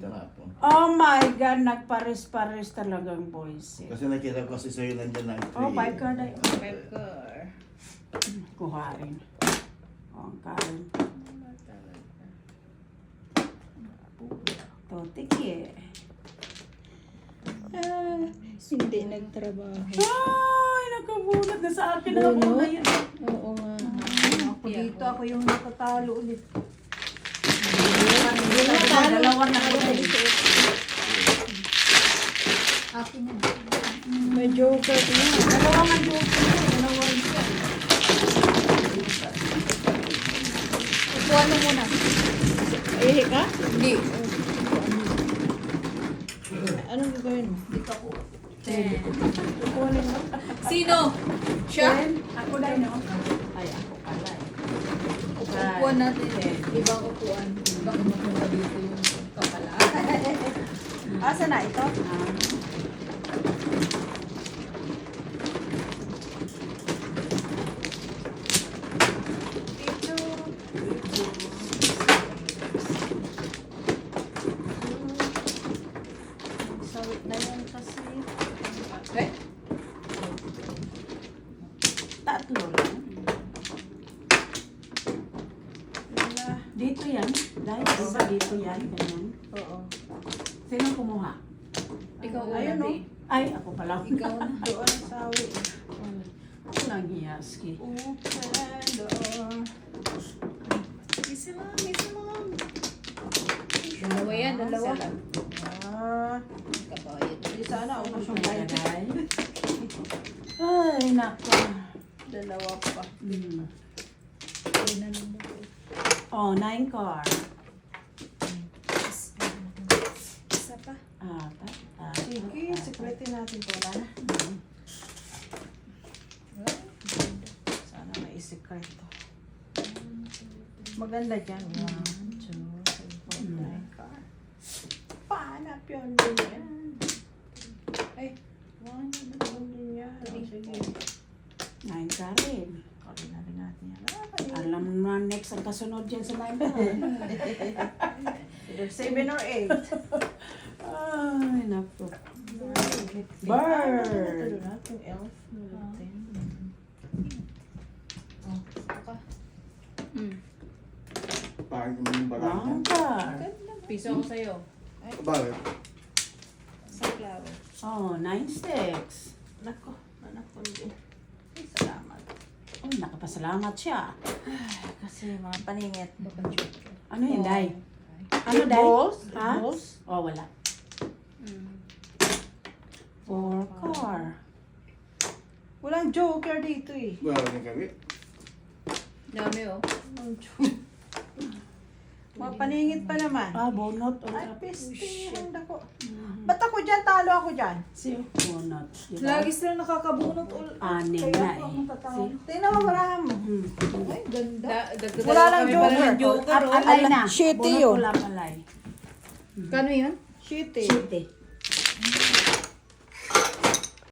kahapon. Oh my God, nagpares-pares talagang voice. Kasi nakita ko si sa'yo nandiyan na. Oh, 5 card ay. 5 car. Kuharin. Oh, ang karin. Totiki. Hindi nagtrabaho. Ay, nakabunot na sa akin na ako ngayon. Oo nga. Ako dito, ako yung natatalo ulit. Dalawa na ko. Akin na. May joker na. Dalawa nga joke. Dalawa rin siya. Upuan mo muna. Ihi ka? Hindi. Anong gagawin mo? Dito ako. Kukunin mo. Sino? Siya? Ako dahil no? Ay, ako pala eh. Upuan natin. Ibang upuan. Ibang upuan dito yung kapala. Asa na ito? Sawit na yan kasi. Okay. Tatlo lang. Dito yan. Dahil iba dito yan. Ganyan. Oo. Sino kumuha? Ikaw Ayun, ulit no? eh. Ay, ako pala. Ikaw na. Doon ang sawi. Ako lang hiyaski. Open door. Isa lang. Dalawa yan, dalawa. Kabayad. Di sana ako siyang bayad. Ay, nako. Dalawa pa. Oh, 9 car. Isa pa. Apat. Sige, sekretin natin to na. Sana may secret to. Maganda dyan. 1, 2, 3, 4, 9 car. Paanap yun din yan. Ay, 1, 2, din yan. Sige. 9 car rin. Kawin na rin natin yan. Alam mo na next ang kasunod dyan sa 9 car. Either 7 or 8. Ay, nako. Bird! Bird. Ito natin, elf. Natin. Oh, saka. Parang yung barang Long niya. car. Piso ako sa'yo. Bakit? Sa klaro. Oh, 9 sticks. Nako, anak ko din. Ay, salamat. Oh, nakapasalamat siya. Kasi mga paningit. Ano yun, Day? Ano, Day? Balls? Ha? Balls? Oh, wala. 4 car. Walang joker dito eh. Wala rin kami. Dami oh. Walang joker. Mga paningit pa naman. Ah, bonot. Ay, peste. Ang dako. Ba't ako dyan? Talo ako dyan. Siya, bonot. Diba? Lagi sila nakakabunot ulit. Anim Kaya na ako eh. ang tatalo. Tingnan mo, marami mo. Ay, ganda. Wala lang joker. Joker oh. Alay na. Shitty Bonot yun. ko lang alay. Kano yun? Shitty. Shitty.